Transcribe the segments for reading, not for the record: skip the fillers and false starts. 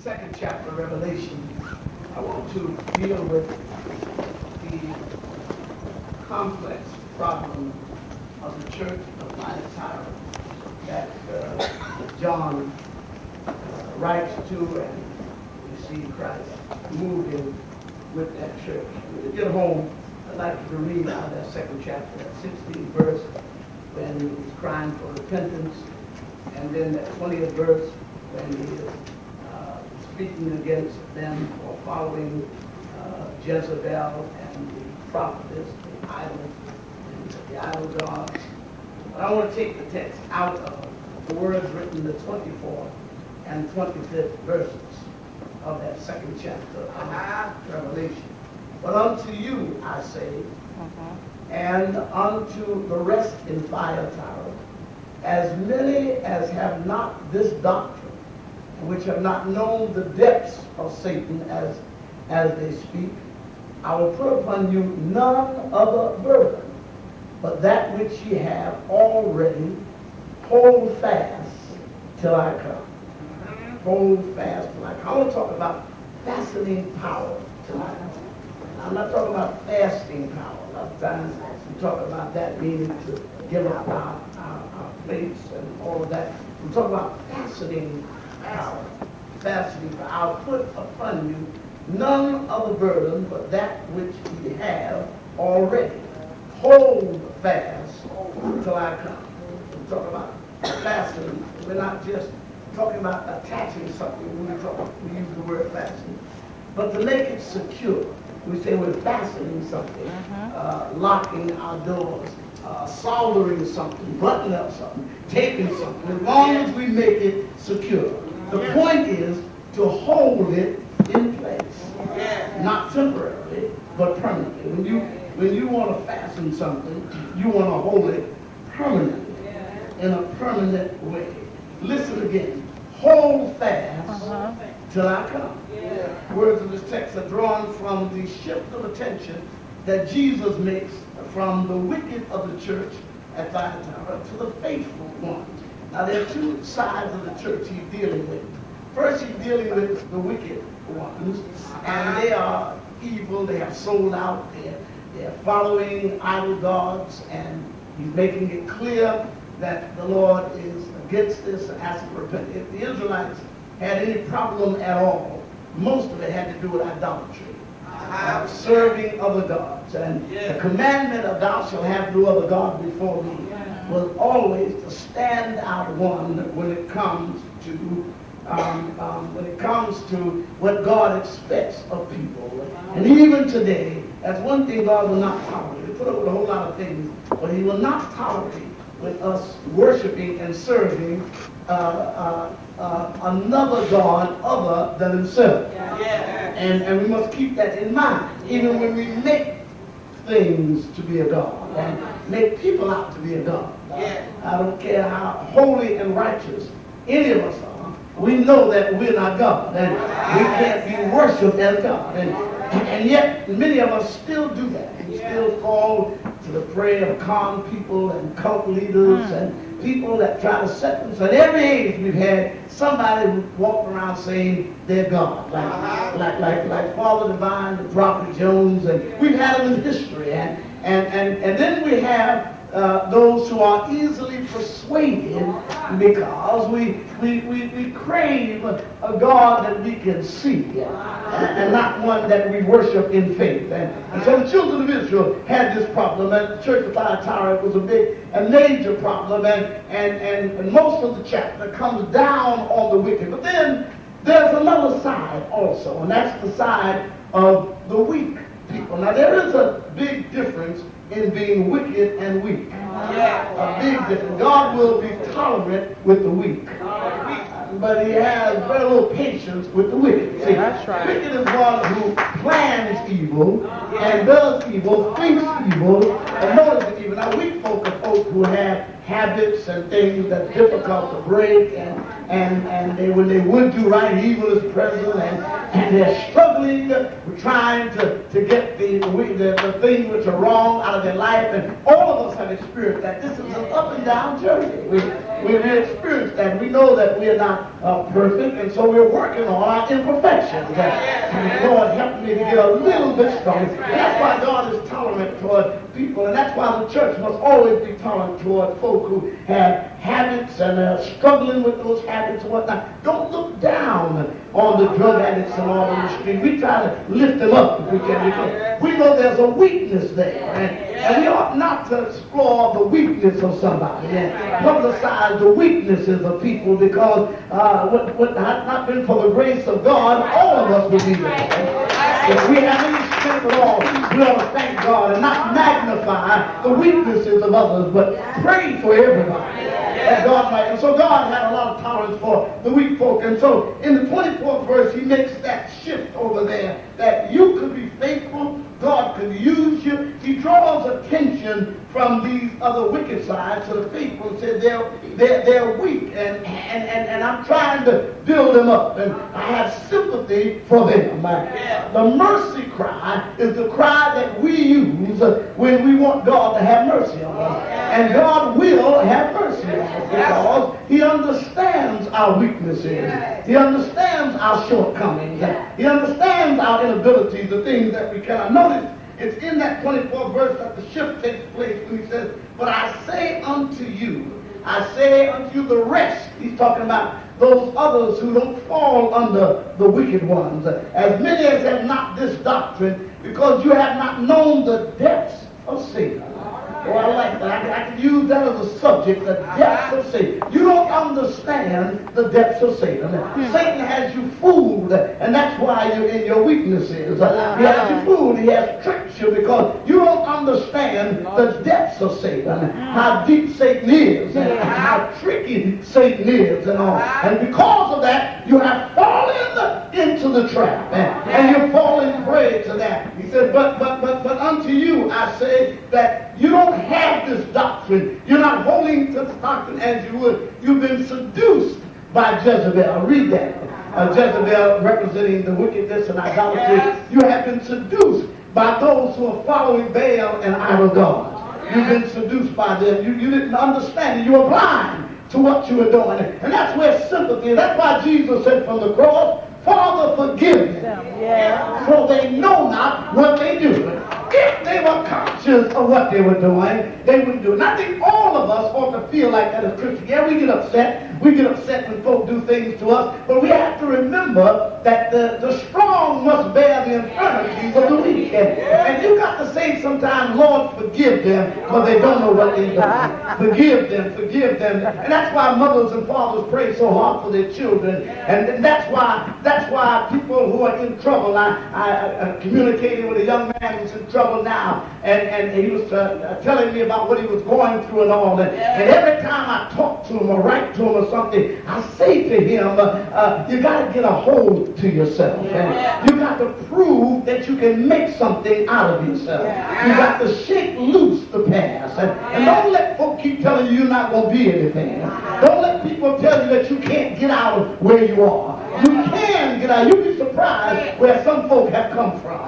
second chapter of Revelation, I want to deal with the complex problem of the church of Thyatira that John writes to, and we see Christ moving with that church. When we get home, I'd like to read out of that second chapter, that 16th verse, when he's crying for repentance, and then that 20th verse, when he is speaking against them for following Jezebel and the prophetess, the idol gods. But I want to take the text out of the words written in the 24th and 25th verses of that second chapter of Revelation. But unto you, I say, and unto the rest in Thyatira, as many as have not this doctrine, which have not known the depths of Satan as they speak, I will put upon you none other burden, but that which ye have already. Hold fast till I come. Hold fast till I come. I want to talk about fastening power tonight. I'm not talking about fasting power. A lot of times we talk about that meaning to give up our plates and all of that. We talk about fastening power. Fastening power. I'll put upon you none other burden but that which ye have already. Hold fast till I come. We talk about fastening. We're not just talking about attaching something when we use the word fastening, but to make it secure. We say we're fastening something, locking our doors, soldering something, buttoning up something, taping something, as long as we make it secure. The point is to hold it in place, not temporarily, but permanently. When you want to fasten something, you want to hold it permanently, in a permanent way. Listen again. Hold fast till I come. Words of this text are drawn from the shift of attention that Jesus makes from the wicked of the church at Thyatira to the faithful ones. Now there are two sides of the church he's dealing with. First, he's dealing with the wicked ones, and they are evil. They have sold out. They're following idol gods, and he's making it clear that the Lord is against this and asking for repentance. If the Israelites had any problem at all, most of it had to do with idolatry, serving other gods. And the commandment of thou shalt have no other God before me was always the standout one when it comes to what God expects of people. And even today, that's one thing God will not tolerate. He put up with a whole lot of things, but he will not tolerate with us worshiping and serving another God other than himself. And we must keep that in mind, even when we make things to be a God and make people out to be a God. I don't care how holy and righteous any of us are. We know that we're not God, and we can't be worshipped as God. And yet, many of us still do that. We still fall to the prey of con people and cult leaders and people that try to set them. So at every age we've had somebody who walked around saying they're God, like Father Divine and Prophet Jones, and we've had them in history. And then we have those who are easily persuaded because we crave a God that we can see and not one that we worship in faith. And so the children of Israel had this problem, and the church of Thyatira was a major problem, and most of the chapter comes down on the wicked. But then there's another side also, and that's the side of the weak people. Now there is a big difference in being wicked and weak. A big difference. God will be tolerant with the weak, but he has very little patience with the wicked. See, that's right. The wicked is one who plans evil and does evil, thinks evil, and knows the evil. Now weak folk are folk who have habits and things that's difficult to break, and when they would do right, evil is present, and they're struggling with trying to get the things which are wrong out of their life. And all of us have experienced that. This is an up and down journey. We experience that. We know that we are not perfect, and so we're working on our imperfections. Lord, help me to get a little bit stronger. That's why God is tolerant toward people, and that's why the church must always be tolerant toward folk who have habits and are struggling with those habits and whatnot. Don't look down on the drug addicts and all in the street. We try to lift them up if we can, because we know there's a weakness there, and we ought not to explore the weakness of somebody and publicize the weaknesses of people, because what had not been for the grace of God, all of us would be there. If we have any strength at all, we ought to thank God and not magnify the weaknesses of others, but pray for everybody. That God might. And so God had a lot of tolerance for the weak folk. And so in the 24th verse, he makes that shift over there, that you could be faithful, God could use you. He draws attention from these other wicked sides to the faithful and said they're weak, and I'm trying to build them up, and I have sympathy for them. The mercy cry is the cry that we use when we want God to have mercy on us. And God will have mercy on us because he understands our weaknesses. He understands our shortcomings. He understands our inabilities, the things that we cannot. Notice it's in that 24th verse that the shift takes place when he says, but I say unto you the rest. He's talking about those others who don't fall under the wicked ones, as many as have not this doctrine, because you have not known the depths of Satan. Oh, I like that. I can use that as a subject, the depths of Satan. You don't understand the depths of Satan. Satan has you fooled, and that's why you're in your weaknesses. He has you fooled. He has tricked you because you don't understand the depths of Satan, how deep Satan is, and how tricky Satan is, and all. And because of that, you have fallen into the trap, and you're falling prey to that. He said, but unto you I say that you don't have this doctrine. You're not holding to the doctrine as you would. You've been seduced by Jezebel. Read that. Jezebel representing the wickedness and idolatry. Yes. You have been seduced by those who are following Baal and idol gods. You've been seduced by them. You didn't understand it. You were blind to what you were doing. And that's where sympathy is. That's why Jesus said from the cross, Father, forgive them, for they know not what they do. If they were conscious of what they were doing, they wouldn't do it. And I think all of us ought to feel like that as Christians. Yeah, we get upset. We get upset when folk do things to us. But we have to remember that the strong must bear the infirmities of the weak. And you got to say sometimes, Lord, forgive them, for they don't know what they do. Forgive them, forgive them. And that's why mothers and fathers pray so hard for their children. And that's why people who are in trouble, I communicated with a young man who's in trouble now, and he was telling me about what he was going through and all that. And every time I talk to him or write to him or something, I say to him, you got to get a hold to yourself. And you got to prove that you can make something out of yourself. You got to shake loose the past. And don't let folk keep telling you you're not going to be anything. Don't let people tell you that you can't get out of where you are. You can get out. You'd be surprised where some folk have come from.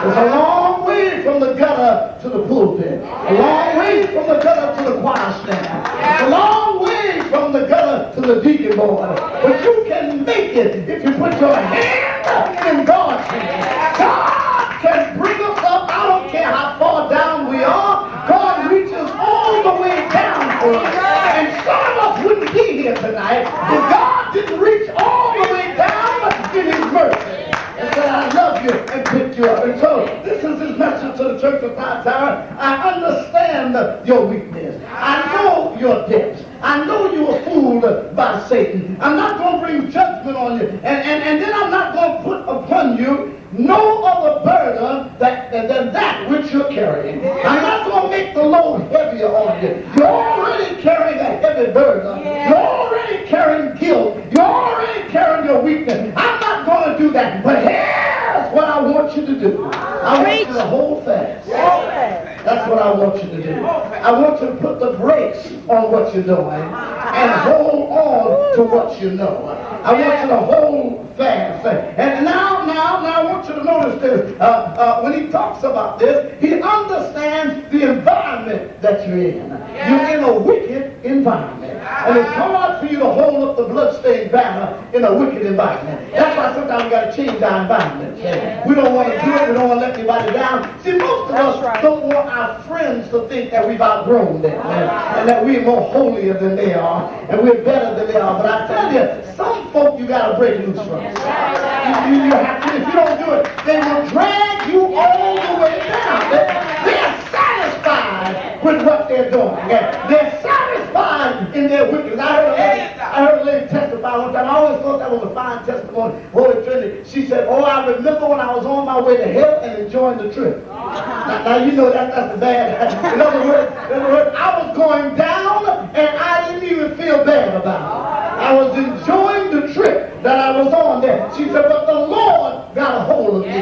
It's a long way from the gutter to the pulpit. A long way from the gutter to the choir stand. It's a long way from the gutter to the deacon board. But you can make it if you put your hand in God's hand. God can bring us up. I don't care how far down we are. God reaches all the way down for us. And some of us wouldn't be here tonight if God didn't reach all the way down in his mercy and said, I love you, and picked you up. And so this is his message to the church of Thyatira. I understand your weakness. I know your depths. I know you were fooled by Satan. I'm not going to bring judgment on you. And then I'm not going to put upon you no other burden than that which you're carrying. I'm not going to make the load heavier on you. You're already carrying a heavy burden. You're already carrying guilt. You're already carrying your weakness. I'm not going to do that. But here's what I want you to do. I want you to hold fast. That's what I want you to do. I want you to put the brakes on what you're doing and hold on to what you know. I want you to hold fast. And now I want you to notice this. When he talks about this, he understands the environment that you're in. You're in a wicked environment. And it's hard for you to hold up the bloodstained banner in a wicked environment. That's why sometimes we got to change our environment. We don't want to do it. We don't want to let anybody down. See, most of us don't want our friends to think that we've outgrown them and that we're more holier than they are and we're better than they are. But I tell you, some folk you got to break loose from. You have to. If you don't do it, they will drag you all the way down. They're satisfied with what they're doing. They're satisfied in their wickedness. I heard a lady testify one time. I always thought that was a fine testimony. Holy Trinity. She said, "Oh, I remember when I was on my way to hell and enjoying the trip." Now you know that's the bad. In other words, I was going down and I didn't even feel bad about it. I was enjoying the trip that I was on there. She said, but the Lord got a hold of me.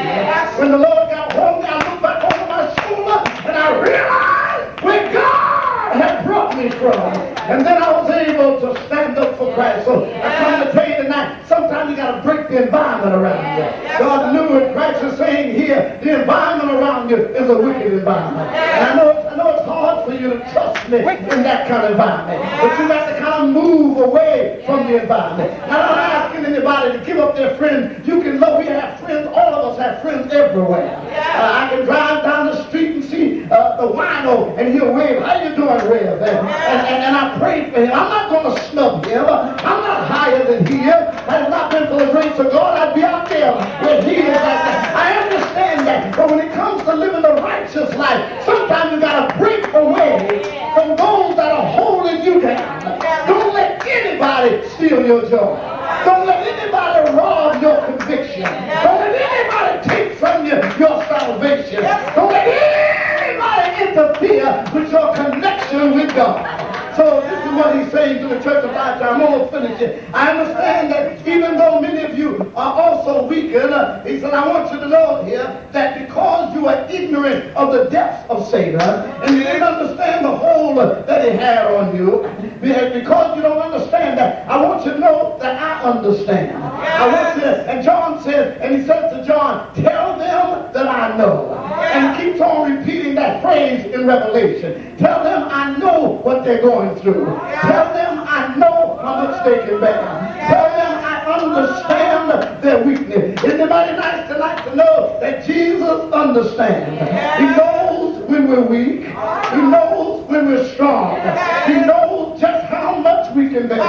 When the Lord got a hold of me, I looked back over my shoulder and I realized where God had brought me from. And then I was able to stand up for Christ. So I come to tell you tonight, sometimes you got to break the environment around you. God knew it. Christ is saying here, the environment around you is a wicked environment. And I know it's hard for you to trust me in that kind of environment. But you got to kind of move away from the environment. I'm not asking anybody to give up their friends. You can love, we have friends, all of us have friends everywhere. I can drive down the street and see the wino and he'll wave, "How you doing, Rev?" And I pray for him. I'm not going to snub him. I'm not higher than he is. Had it not been for the grace of God, I'd be out there where he is. I understand that. But when it comes to living a righteous life, sometimes you got to break away from those that are holding you down. Don't let anybody steal your joy. Don't let anybody rob your conviction. Don't let anybody take from you your salvation. Don't let anybody interfere with your connection with God. So this is what he's saying to the church of Thyatira. I'm going to finish it. I understand that even though many of you are also weakened, he said, I want you to know here that because you are ignorant of the depths of Satan and you didn't understand the hold that he had on you, because you don't understand that, I want you to know that I understand. I want you to, and John says, and he says to John, tell them that I know. And he keeps on repeating that phrase in Revelation. Tell them I know what they're going through. Tell them I know how much they can bear. Tell them I understand their weakness. Isn't anybody nice tonight to know that Jesus understands? He knows when we're weak. He knows when we're strong. He knows just how much we can bear.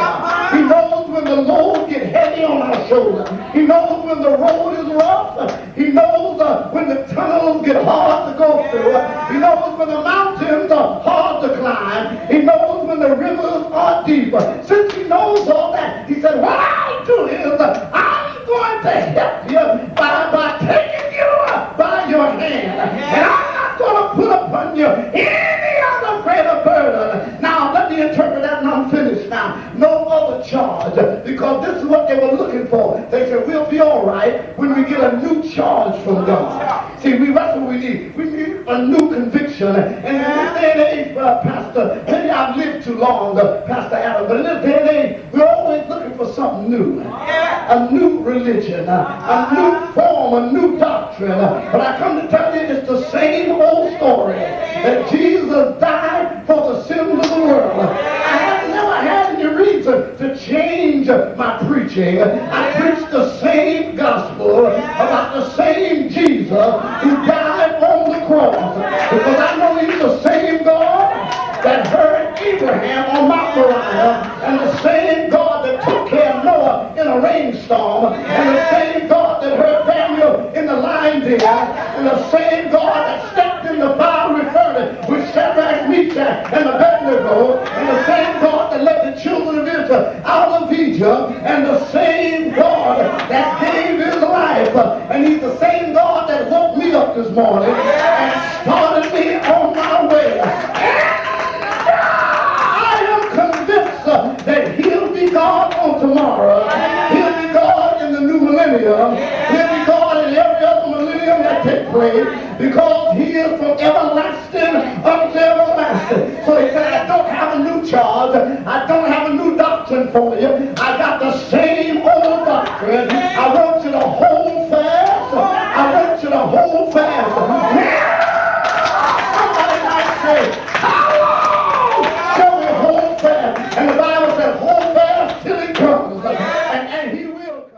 He knows when the load gets heavy on our shoulders. He knows when the road is rough. He knows when the tunnels get hard to go through. He knows when the mountains are hard to climb. He knows when the rivers are deep. Since he knows all that, he said, what I'll do is I'm going to help you by taking you by your hand. And I'm not going to put upon you any other greater burden. Now, let me interpret that and I'm finished now. No other charge, because this is what they were looking for. They said, we'll be all right when we get a new charge from God. See, that's what we need. We need a new conviction. And in this day and age, Pastor, maybe I've lived too long, Pastor Adam, but in this day and age, we're always looking for something new. A new religion, a new form, a new doctrine. But I come to tell you, it's the same old story. That Jesus died for the sins of the world. I have never had any reason to change my preaching. I preach the same gospel about the same Jesus who died on the cross. Because I know he's the same God that heard Abraham on Mount Moriah, and the same God that took care of Noah in a rainstorm, and the same God that heard Daniel in the lion den, and the same God that stepped in the fiery furnace with Shadrach, Meshach, and Abednego, and the same God that led the children of Israel out of Egypt, and the same God that gave his life, and he's the same God that woke me up this morning and started me on my way. That he'll be God on tomorrow. He'll be God in the new millennium. He'll be God in every other millennium that takes place, because he is from everlasting unto everlasting. So he said, I don't have a new charge. I don't have a new doctrine for you. I got the same old doctrine. I want